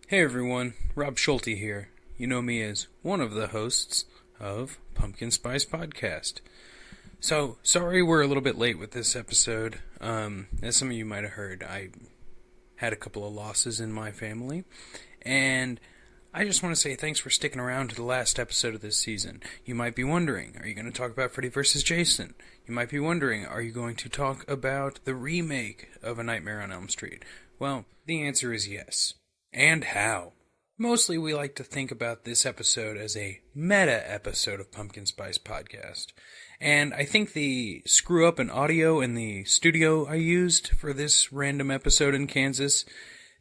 Hey everyone, Rob Schulte here. You know me as one of the hosts of Pumpkin Spice Podcast. So, sorry we're a little bit late with this episode. As some of you might have heard, I had a couple of losses in my family, and I just want to say thanks for sticking around to the last episode of this season. You might be wondering, are you going to talk about Freddy vs. Jason? You might be wondering, are you going to talk about the remake of A Nightmare on Elm Street? Well, the answer is yes. And how? Mostly we like to think about this episode as a meta episode of Pumpkin Spice Podcast. And I think the screw up in audio in the studio I used for this random episode in Kansas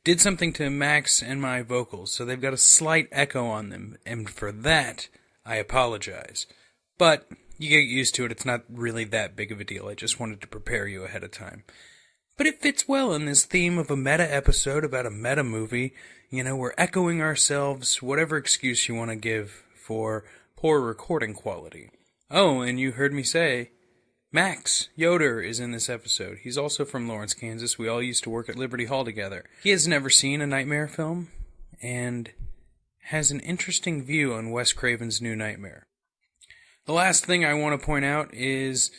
did something to Max and my vocals, so they've got a slight echo on them, and for that, I apologize. But you get used to it, it's not really that big of a deal, I just wanted to prepare you ahead of time. But it fits well in this theme of a meta episode about a meta movie. You know, we're echoing ourselves, whatever excuse you want to give for poor recording quality. Oh, and you heard me say, Max Yoder is in this episode. He's also from Lawrence, Kansas. We all used to work at Liberty Hall together. He has never seen a Nightmare film, and has an interesting view on Wes Craven's new Nightmare. The last thing I want to point out is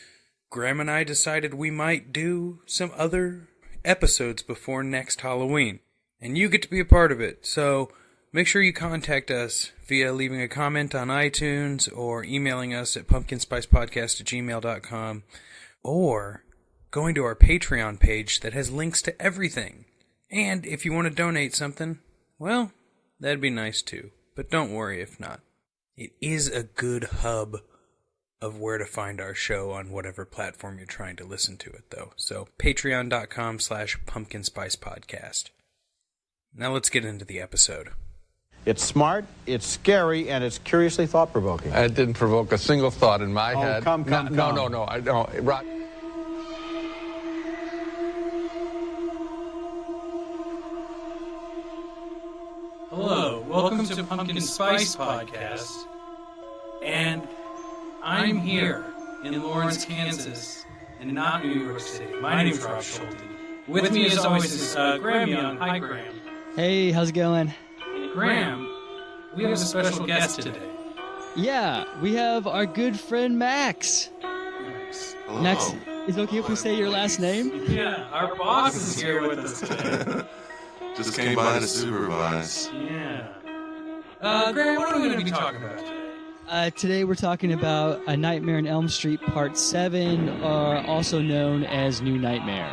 Graham and I decided we might do some other episodes before next Halloween. And you get to be a part of it, so make sure you contact us via leaving a comment on iTunes or emailing us at pumpkinspicepodcast@gmail.com or going to our Patreon page that has links to everything. And if you want to donate something, well, that'd be nice too. But don't worry if not. It is a good hub of where to find our show on whatever platform you're trying to listen to it, though. So, patreon.com/pumpkinspicepodcast. Now let's get into the episode. It's smart, it's scary, and it's curiously thought-provoking. It didn't provoke a single thought in my head. Come. No, I don't. Right. Hello, welcome to Pumpkin Spice Podcast, and I'm here in Lawrence, Kansas, and not New York City. My name's Rob Schulte. With me, as always, is Graham Young. Hi, Graham. Hey, how's it going? Graham, we have a special guest today. Yeah, we have our good friend Max. Hello. Max, is it okay if we say your last name? Yeah, our boss is here with us today. Just came by to supervise. Yeah. Graham, what are we going to be talking about today? Today we're talking about A Nightmare on Elm Street Part 7, also known as New Nightmare.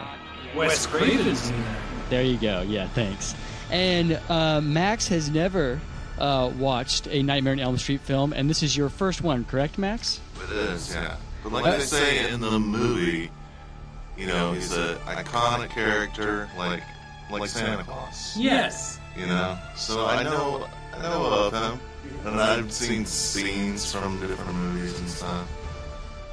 Wes Craven's New Nightmare. There you go, yeah, thanks. And Max has never watched a Nightmare on Elm Street film, and this is your first one, correct, Max? It is, yeah. But like they say in the movie, you know, he's an iconic character, like Santa Claus. Yes. You know, so I know of him, and I've seen scenes from different movies and stuff.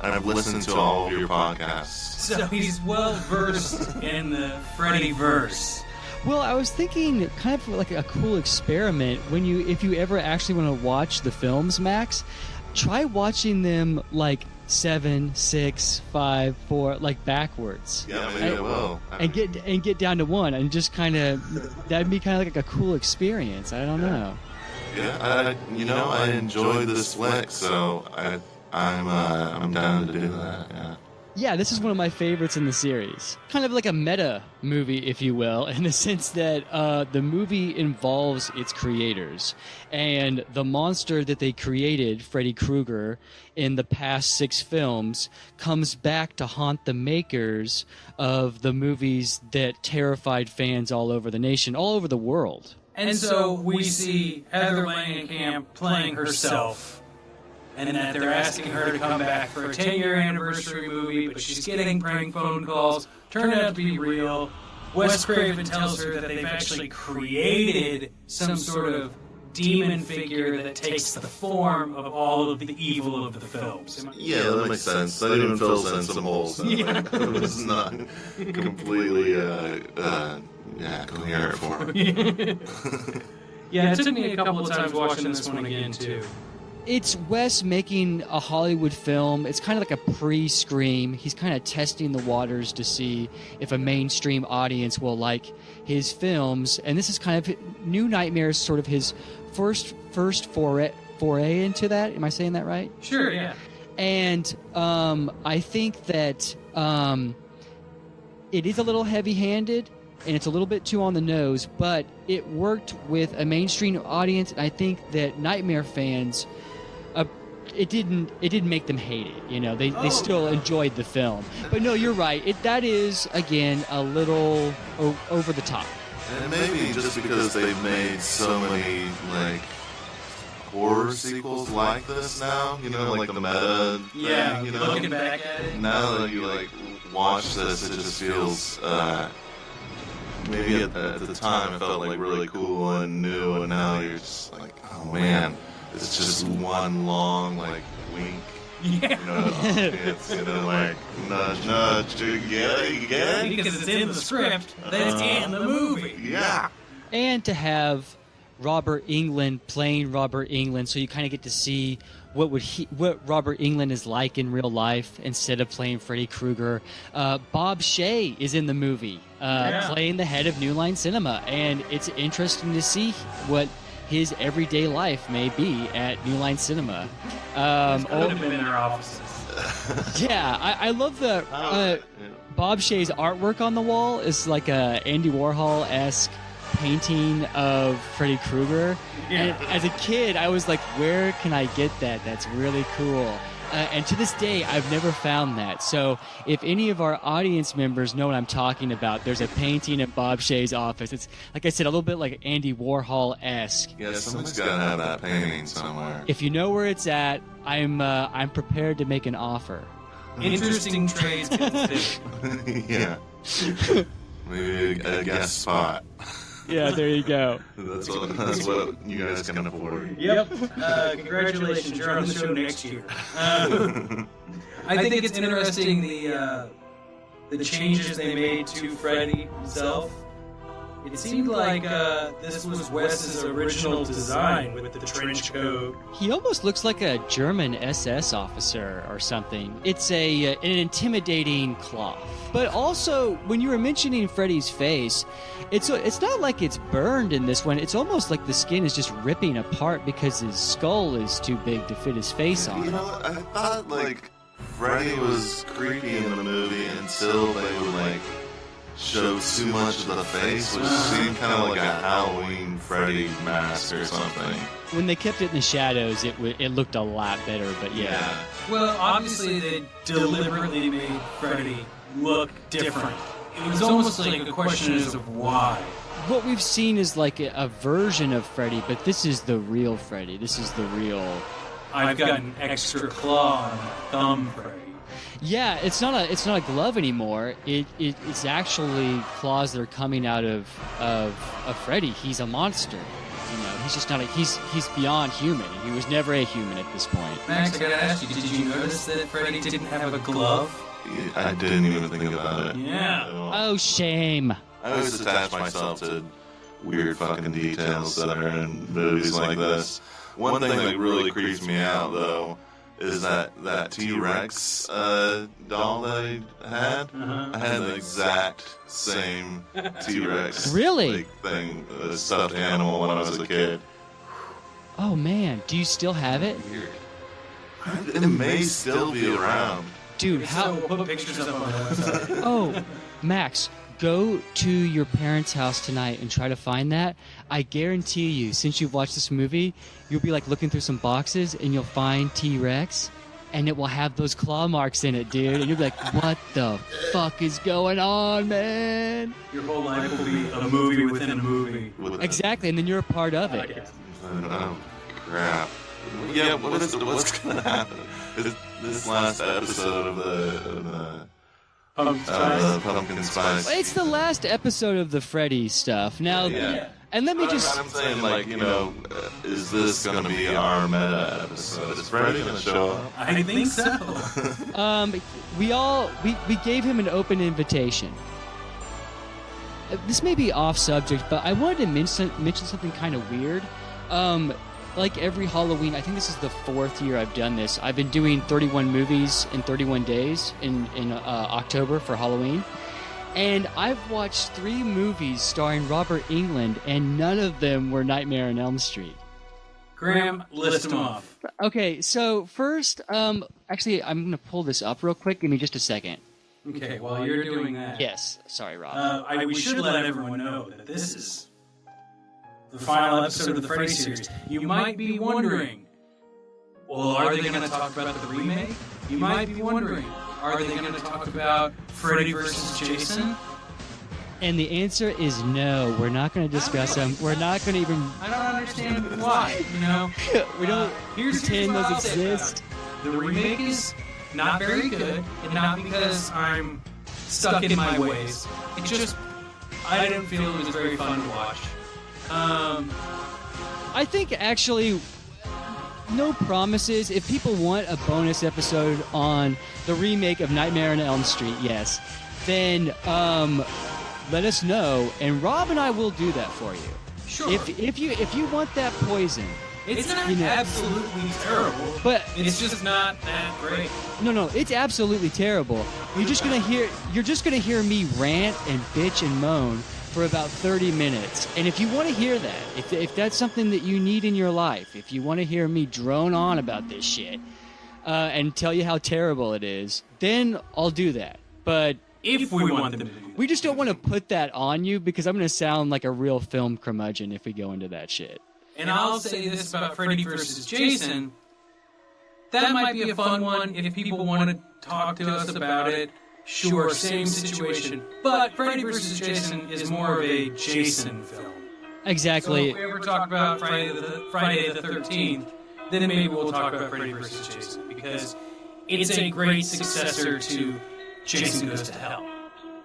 And I've listened to all of your podcasts. So he's well versed in the Freddy verse. Well, I was thinking kind of like a cool experiment if you ever actually want to watch the films, Max, try watching them like 7, 6, 5, 4, like backwards. Yeah, maybe I will. And get down to 1 and just kind of, that'd be kind of like a cool experience. I don't know. Yeah, I enjoy this flick, so I'm down to do that. Yeah. Yeah, this is one of my favorites in the series. Kind of like a meta movie, if you will, in the sense that the movie involves its creators. And the monster that they created, Freddy Krueger, in the past 6 films, comes back to haunt the makers of the movies that terrified fans all over the nation, all over the world. And so we see Heather Langenkamp playing herself. And that they're asking her to come back for a 10-year anniversary movie, but she's getting prank phone calls, turned out to be real. Wes Craven tells her that they've actually created some sort of demon figure that takes the form of all of the evil of the films. Yeah, that makes sense. That even fills in some holes. Yeah. It was not completely coherent for me. Yeah, it took me a couple of times watching this one again, too. It's Wes making a Hollywood film. It's kind of like a pre-Scream. He's kind of testing the waters to see if a mainstream audience will like his films. And this is kind of New Nightmare is sort of his first foray into that. Am I saying that right? Sure, yeah. And I think that it is a little heavy-handed, and it's a little bit too on the nose, but it worked with a mainstream audience, and I think that Nightmare fans, it didn't make them hate it. You know, they still enjoyed the film. But no, you're right. That is, again, a little over the top. And maybe just because they've made so many, like, horror sequels like this now, you know, like the meta thing, you know? Looking back at it. Now that you, like, watch this, it just feels, maybe at the time it felt, like, really cool and new, and now you're just like, oh, man, it's just one long, like, wink. Yeah. You know, it's, you know, like, nudge, nudge, you get it? Because it's in the script, then it's in the movie. Yeah. And to have Robert Englund playing Robert Englund, so you kind of get to see what Robert Englund is like in real life instead of playing Freddy Krueger. Bob Shea is in the movie, playing the head of New Line Cinema, and it's interesting to see what his everyday life may be at New Line Cinema. Could have been in their offices. Yeah, I love the Bob Shea's artwork on the wall is like a Andy Warhol-esque painting of Freddy Krueger. Yeah. And as a kid, I was like, where can I get that? That's really cool. And to this day, I've never found that. So if any of our audience members know what I'm talking about, there's a painting in Bob Shea's office. It's, like I said, a little bit like Andy Warhol-esque. Yeah, someone's got to have that painting somewhere. If you know where it's at, I'm prepared to make an offer. Interesting trades considered. Yeah. Maybe a guest spot. Yeah, there you go. That's what you guys can afford. Yep. Congratulations, you're on the show next year. I think it's interesting the changes they made to Freddy himself. It seemed like this was Wes's original design with the trench coat. He almost looks like a German SS officer or something. It's an intimidating cloth. But also, when you were mentioning Freddy's face, it's not like it's burned in this one. It's almost like the skin is just ripping apart because his skull is too big to fit his face on. You know what? I thought, like, Freddy was creepy in the movie until they would, like, show too much of the face, which seemed kind of like a Halloween Freddy mask or something. When they kept it in the shadows, it looked a lot better, but yeah. Well, obviously they deliberately made Freddy look different. It was almost like a question as of why. What we've seen is like a version of Freddy, but this is the real Freddy. This is the real... I've got an extra claw on my thumb, Freddy. Yeah, it's not a glove anymore. It's actually claws that are coming out of Freddy. He's a monster. You know, he's just not he's beyond human. He was never a human at this point. Max, I gotta ask you, did you notice that Freddy didn't have a glove? I didn't even think about it. Yeah. Oh, shame. I always attach myself to weird fucking details that are in movies like this. One thing that really creeps me out, though, is that TRex doll that I had. I had the exact same T-Rex Really? thing, stuffed animal when I was a kid. Oh man, do you still have it? Weird. It may still be around. Dude, So we'll put pictures up on the website. Oh, Max, go to your parents' house tonight and try to find that. I guarantee you, since you've watched this movie, you'll be like looking through some boxes and you'll find T-Rex and it will have those claw marks in it, dude. And you'll be like, what the fuck is going on, man? Your whole life will be a movie within a movie. Exactly, and then you're a part of it. Oh, crap. Yeah, what's gonna happen? This last episode of the Pumpkin Spice. Well, it's the last episode of the Freddy stuff. Now, and let me just... I'm saying, like, you know, is this going to be our meta episode? Is Freddy going to show up? I think so. We gave him an open invitation. This may be off subject, but I wanted to mention something kind of weird. like every Halloween, I think this is the 4th year I've done this. I've been doing 31 movies in 31 days in October for Halloween. And I've watched 3 movies starring Robert Englund, and none of them were Nightmare on Elm Street. Graham, list them off. Okay, so first, actually, I'm going to pull this up real quick. Give me just a second. Okay, while you're doing that... Yes, sorry, Rob. We should let everyone know that this is the final episode of the Freddy series. You might be wondering, well, are they going to talk about the remake? You might be wondering, are they going to talk about Freddy versus Jason? And the answer is no. We're not going to discuss them. We're not going to even... I don't understand why, you know? We don't pretend what those I'll say about exist. it. The remake is not very good, and not because I'm stuck in my ways. It just... I didn't feel it was very fun to watch. I think, actually... No promises. If people want a bonus episode on the remake of Nightmare on Elm Street, yes, then let us know, and Rob and I will do that for you. Sure. If you want that poison, It's not absolutely terrible, but it's just not that great. No, it's absolutely terrible. You're just gonna hear me rant and bitch and moan for about 30 minutes. And if you want to hear that, if that's something that you need in your life, if you want to hear me drone on about this shit and tell you how terrible it is, then I'll do that. But if we want them to do that. We just don't want to put that on you, because I'm going to sound like a real film curmudgeon if we go into that shit. And I'll say this about Freddy versus Jason. That might be a fun one if people want to talk to us about it. Sure, same situation. But Freddy vs. Jason is more of a Jason film. Exactly. So if we ever talk about Friday the 13th, then maybe we'll talk about Freddy vs. Jason, because it's a great successor to Jason Goes to Hell.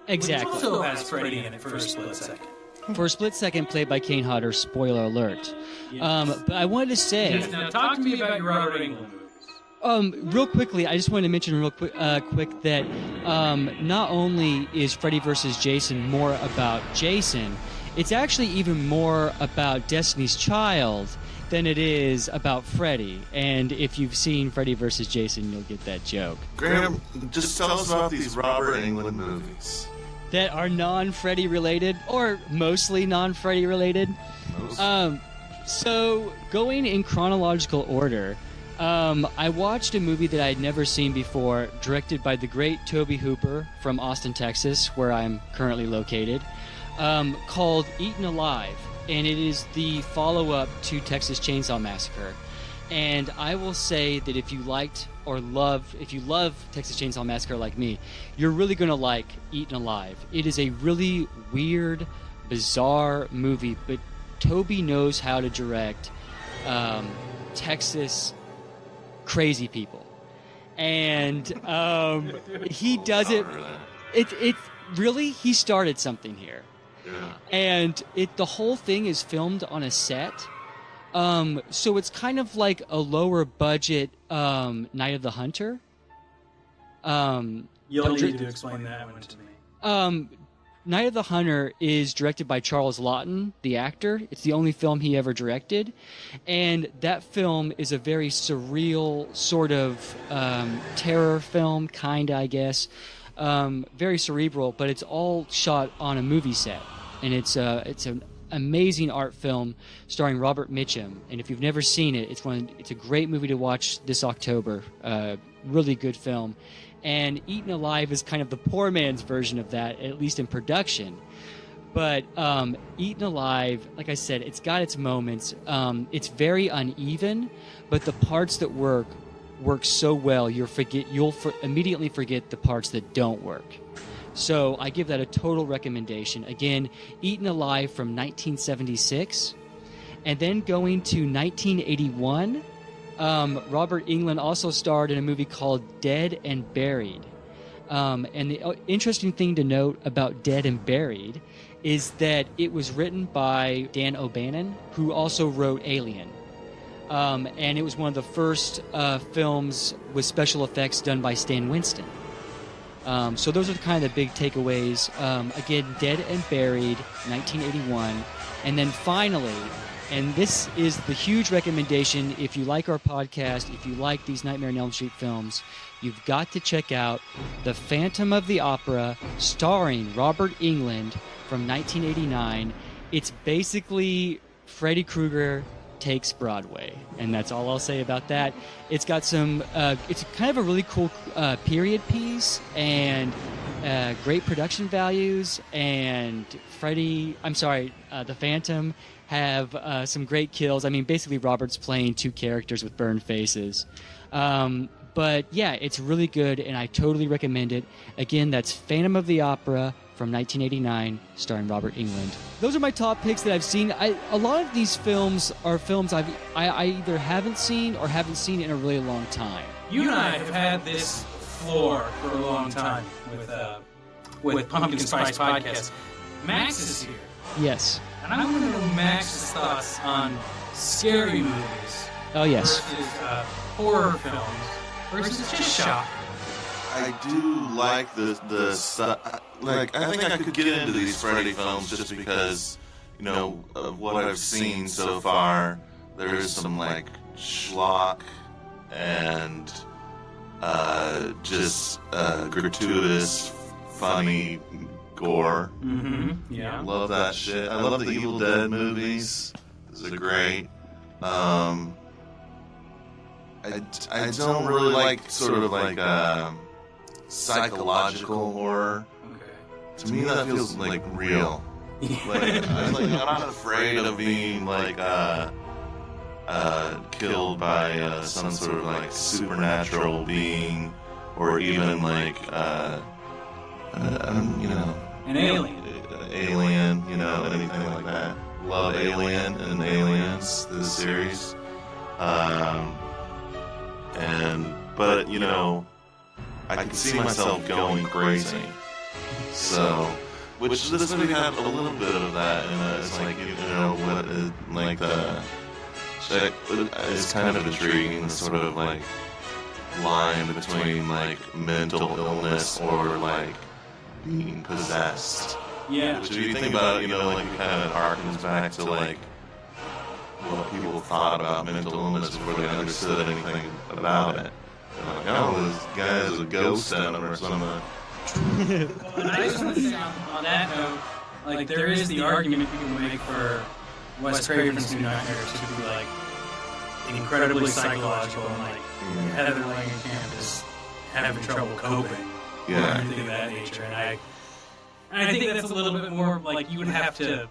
Exactly. Which also has Freddy in it for a split second. For a split second, played by Kane Hodder, spoiler alert. Yes. But I wanted to say... Yes, now talk to me about your Robert Englund movies. Real quickly, I just wanted to mention real quick that not only is Freddy vs. Jason more about Jason, it's actually even more about Destiny's Child than it is about Freddy. And if you've seen Freddy vs. Jason, you'll get that joke. Graham, just tell us about these Robert Englund movies. That are non-Freddy related, or mostly non-Freddy related. So, going in chronological order... I watched a movie that I had never seen before, directed by the great Tobe Hooper from Austin, Texas, where I'm currently located, called Eaten Alive, and it is the follow-up to Texas Chainsaw Massacre. And I will say that if you love Texas Chainsaw Massacre like me, you're really going to like Eaten Alive. It is a really weird, bizarre movie, but Tobe knows how to direct Texas crazy people, and he does it. It really, he started something here, and the whole thing is filmed on a set. So it's kind of like a lower budget Night of the Hunter. You'll need to explain that one to me. Night of the Hunter is directed by Charles Laughton, the actor. It's the only film he ever directed. And that film is a very surreal sort of terror film, I guess. Very cerebral, but it's all shot on a movie set. And it's an amazing art film starring Robert Mitchum. And if you've never seen it, it's a great movie to watch this October. Really good film. And Eaten Alive is kind of the poor man's version of that, at least in production. But Eaten Alive, like I said, it's got its moments. It's very uneven, but the parts that work so well, you'll immediately forget the parts that don't work. So I give that a total recommendation. Again, Eaten Alive from 1976. And then going to 1981... Robert Englund also starred in a movie called Dead and Buried. And the interesting thing to note about Dead and Buried is that it was written by Dan O'Bannon, who also wrote Alien. And it was one of the first films with special effects done by Stan Winston. So those are kind of the big takeaways. Again, Dead and Buried, 1981. And then finally, And this is the huge recommendation. If you like our podcast, if you like these Nightmare on Elm Street films, you've got to check out The Phantom of the Opera, starring Robert Englund, from 1989. It's basically Freddy Krueger takes Broadway, and that's all I'll say about that. It's got some, it's kind of a really cool period piece, and great production values, and The Phantom have some great kills. I mean, basically Robert's playing two characters with burned faces. But yeah, it's really good, and I totally recommend it. Again, that's Phantom of the Opera from 1989, starring Robert Englund. Those are my top picks that I've seen. A lot of these films are films I either haven't seen or haven't seen in a really long time. You and I have had this floor for a long time with Pumpkin Spice Podcast. Max is here. Yes. And I want to know Max's thoughts on scary movies. Oh, yes. Versus horror films. Versus just shock. I do like the stuff. Like, I think I could get into these Freddy films just because, you know, of what I've seen so far. There is some, like, schlock and just gratuitous, funny gore. Mm-hmm. Yeah. Love that shit. I love the Evil Dead movies. Those are great. I don't really like sort of like psychological horror. Okay. To me, that feels like real. I'm not afraid of being like killed by some sort of like supernatural being, or even like you know, an alien. Alien, you know, anything like that. Love Alien and Aliens, the series. But you know, I can see myself going crazy. So, which this movie had a little bit of that, and it's like, you know, what is, like the, it's kind of intriguing, the sort of like line between like mental illness or like being possessed. Yeah. Which, if you think about it, you know, like it kind of harkens back to like what people thought about mental illness before they understood anything about it. They're like, oh, this guy has a ghost in him or something. And I just want to say on that note, like, there is the argument people make for Wes Craven's New Nightmares to be like incredibly psychological, and like Heather Langenkamp is having trouble coping, or anything of that nature. And I think that's a little bit more like you would have to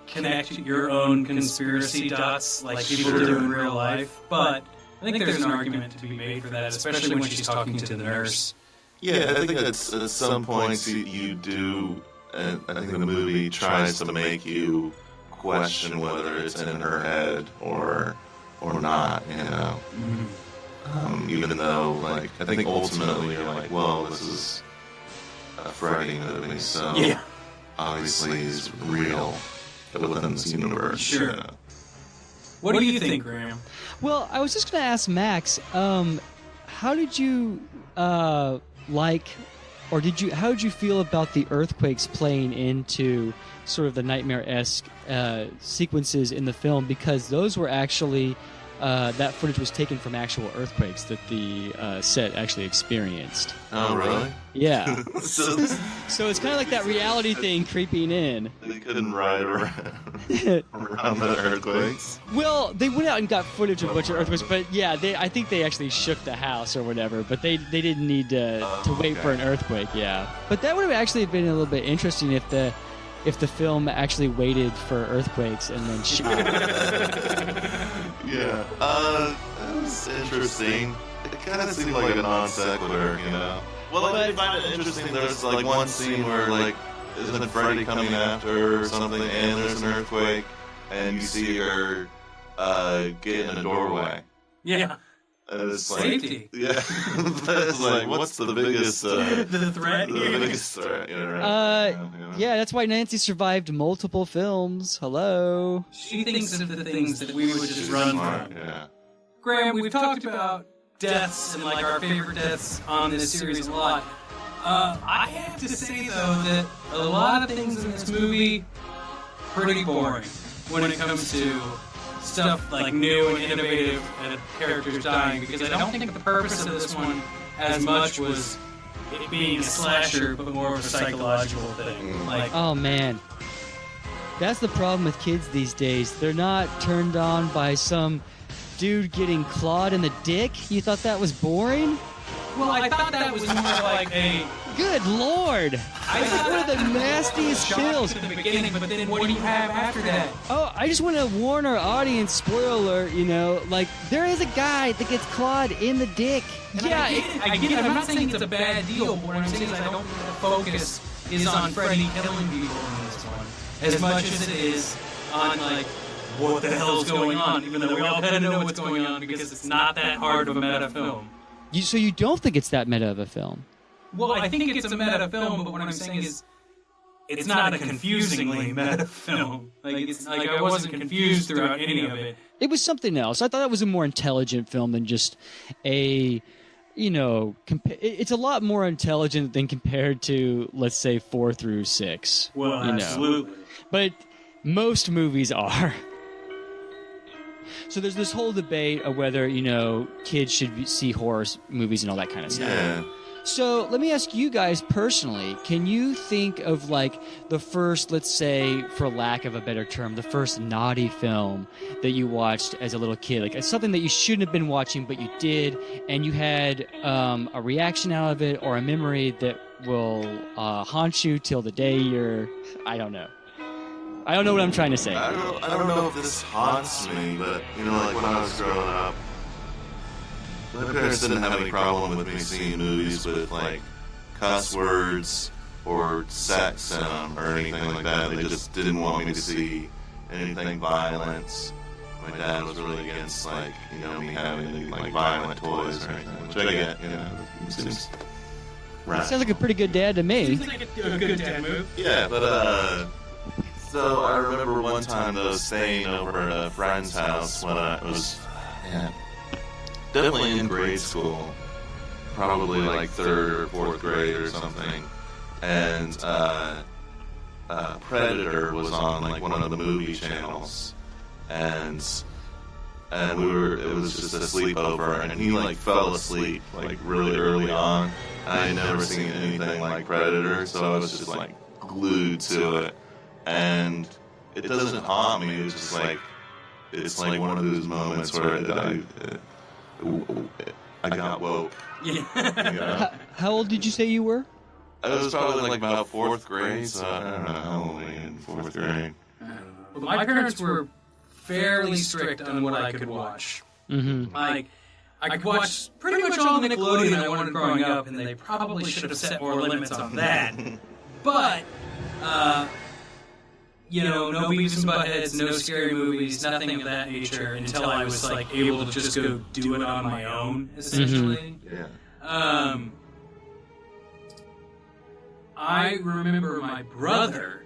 connect your own conspiracy dots like people do in real life. But I think there's an argument to be made for that, especially when she's talking to the nurse. Yeah, I think at some points you do, and I think the movie tries to make you question whether it's in her head or not, you know. Mm-hmm. Even though, like, I think ultimately you're like, well, this is a Freddy movie, so obviously he's real within this universe. Sure. You know? What do you think, Graham? Well, I was just going to ask Max, how did you how did you feel about the earthquakes playing into sort of the nightmare-esque sequences in the film? Because those were actually that footage was taken from actual earthquakes that the set actually experienced. Oh, really? Yeah. So it's kind of like that reality thing creeping in. they couldn't ride around the earthquakes. Well, they went out and got footage of a bunch of earthquakes, but yeah, I think they actually shook the house or whatever, but they didn't need to wait for an earthquake, yeah. But that would have actually been a little bit interesting if the film actually waited for earthquakes and then shot. Yeah. That was interesting. It kind of seemed like a non sequitur, you know? Well, I did find it interesting. There's like one scene where, like, isn't Freddy coming after her or something, and there's an earthquake, and you see her get in a doorway. Yeah. And it's like, safety. Yeah. It's like, what's the biggest the threat here? The biggest threat, you know, right? Yeah, that's why Nancy survived multiple films. Hello. She thinks of the things that we would just run from. Yeah. Graham, we've talked about deaths and like our favorite deaths on this series a lot. I have to say though that a lot of things in this movie pretty boring when it comes to stuff like new and innovative and characters dying, because I don't think the purpose of this one as much was it being a slasher, but more of a psychological thing. Like, oh man, that's the problem with kids these days. They're not turned on by some dude getting clawed in the dick. You thought that was boring? well, I thought that was more like a. Good lord! It's like one of the nastiest kills. At the beginning, but then what do you have after that? Oh, I just want to warn our audience, spoiler alert, like, there is a guy that gets clawed in the dick. And I get it. I'm not saying it's a bad deal, but what I'm saying is I don't think the focus is on Freddy killing people in this one as much as it is on, like, what the hell's going on, even though we all kind of know what's going on because it's not that hard of a meta film. So you don't think it's that meta of a film? Well, I think it's a meta film, but what I'm saying is it's not a confusingly meta film. Like, it's like I wasn't confused throughout any of it. It was something else. I thought it was a more intelligent film than just a, it's a lot more intelligent than compared to, let's say, 4 through 6. Well, absolutely. But most movies are. So there's this whole debate of whether, kids should see horror movies and all that kind of stuff. Yeah. So let me ask you guys personally, can you think of, like, the first, let's say, for lack of a better term, the first naughty film that you watched as a little kid? Like, it's something that you shouldn't have been watching, but you did, and you had a reaction out of it or a memory that will haunt you till the day you're... I don't know. I don't know what I'm trying to say. I don't know if this haunts me, but, like when I was growing up, my parents didn't have any problem with me seeing movies with, like, cuss words or sex in them or anything like that. They just didn't want me to see anything violent. My dad was really against, like, me having, like, violent toys or anything, which I get, seems right. Sounds like a pretty good dad to me. Seems like a good dad move. Yeah, but, so I remember one time, though, staying over at a friend's house when I was, definitely in grade school, probably like 3rd or 4th grade or something, and Predator was on, like, one of the movie channels, and it was just a sleepover, and he, like, fell asleep, like, really early on. I had never seen anything like Predator, so I was just, like, glued to it, and it doesn't haunt me. It's just like, it's like one of those moments where I got woke. Yeah. How old did you say you were? I was probably like about 4th grade, so I don't know how old I am in 4th grade. Well, my parents were fairly strict on what I could watch. Mm-hmm. Like, I could watch pretty much all the Nickelodeon I wanted growing up, and they probably should have set more limits on that. But, no Beavis and Buttheads, no scary movies, nothing of that nature, until I was, like, able to just go do it on my own, essentially. Yeah. I remember my brother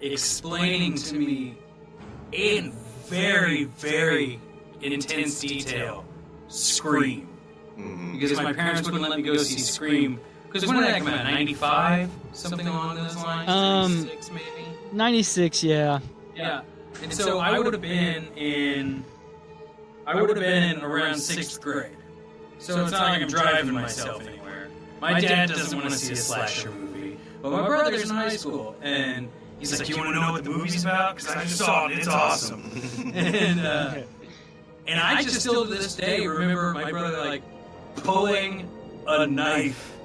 explaining to me in very, very intense detail Scream. Because my parents wouldn't let me go see Scream. Because when did that come out? 95? Something along those lines? 96, maybe? 96, yeah. Yeah. And so I would have been around 6th grade. So it's not like I'm driving myself anywhere. My dad doesn't want to see a slasher movie. But my brother's in high school, and he's like, "You want to know what the movie's about? Because I just saw it, it's awesome." And I just still to this day remember my brother, like, pulling a knife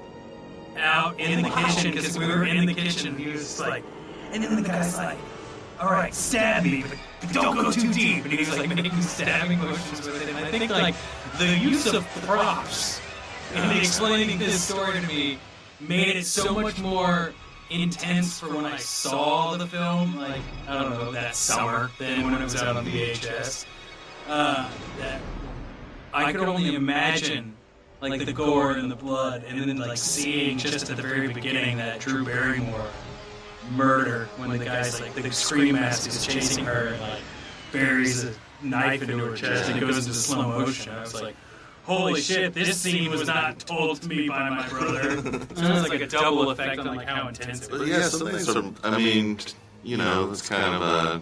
out in the kitchen, because we were in the kitchen. He was just like, and then the guy's like, "All right, stab me, but don't go too deep." And he was, like, making stabbing motions with it. And I think, like, the use of props in explaining this story to me made it so much more intense for when I saw the film, like, I don't know, that summer, than when it was out on VHS. That I could only imagine, like, the gore and the blood, and then, like, seeing just at the very beginning that Drew Barrymore murder when the guy's, like, the Scream mask is chasing her and, like, buries a knife into her chest and goes into slow motion. I was like, holy shit, this scene was not told to me by my brother. So it was like a double effect on, like, how intense it was. But yeah, some things are, I mean, it's kind of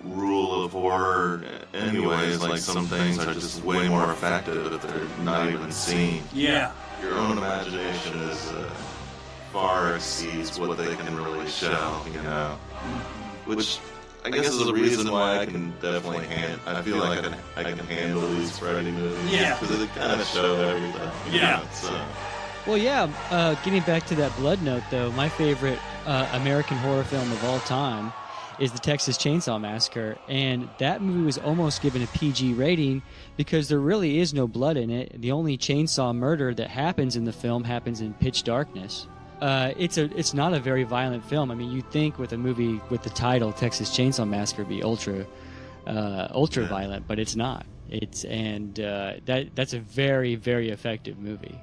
rule of horror anyways, like some things are just way more effective if they're not even seen. Yeah. Your own imagination is far exceeds what they can really show, you know. Which I guess is the reason why I can definitely I feel like I can handle these Freddy movies. Yeah. Because they kind of show everything. Yeah. Know, so. Well, yeah, getting back to that Blood Note, though, my favorite American horror film of all time is the Texas Chainsaw Massacre, and that movie was almost given a PG rating because there really is no blood in it. The only chainsaw murder that happens in the film happens in pitch darkness. It's not a very violent film. I mean, you'd think with a movie with the title Texas Chainsaw Massacre be ultra violent, but it's not. That's a very, very effective movie.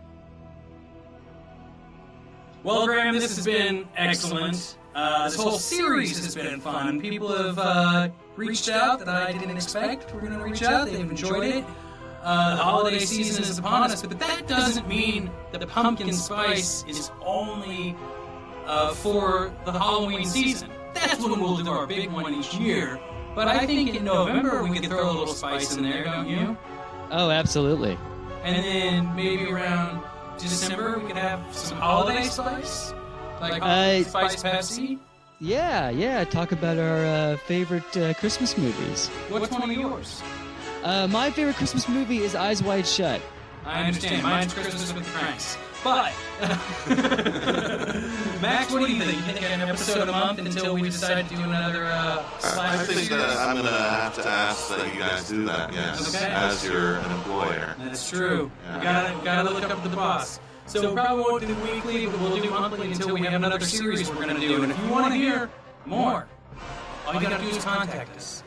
Well, Graham, this has been excellent. This whole series has been fun. People have reached out that I didn't expect were going to reach out. They've enjoyed it. The holiday season is upon us, but that doesn't mean that the pumpkin spice is only for the Halloween season. That's when we'll do our big one each year. But I think in November we could throw a little spice in there, don't you? Oh, absolutely. And then maybe around December we could have some holiday spice? Like Spice Pepsi? Yeah. Talk about our favorite Christmas movies. What's one of yours? My favorite Christmas movie is Eyes Wide Shut. I understand. Mine's Christmas with Cranks. But, Max, what do you think? You think an episode a month until we decide to do another I think that I'm going to have to ask that you guys do that, yes, okay. As you're an employer. That's true. Yeah. You gotta look up to the boss. So we probably won't do weekly, but we'll do monthly until we have another series we're going to do. And if you want to hear more, all you got to do is contact us.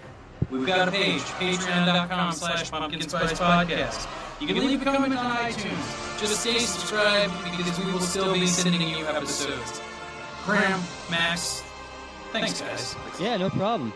We've got a page, patreon.com/pumpkinspicepodcast. You can leave a comment on iTunes. Just stay subscribed because we will still be sending you episodes. Graham, Max, thanks guys. Yeah, no problem.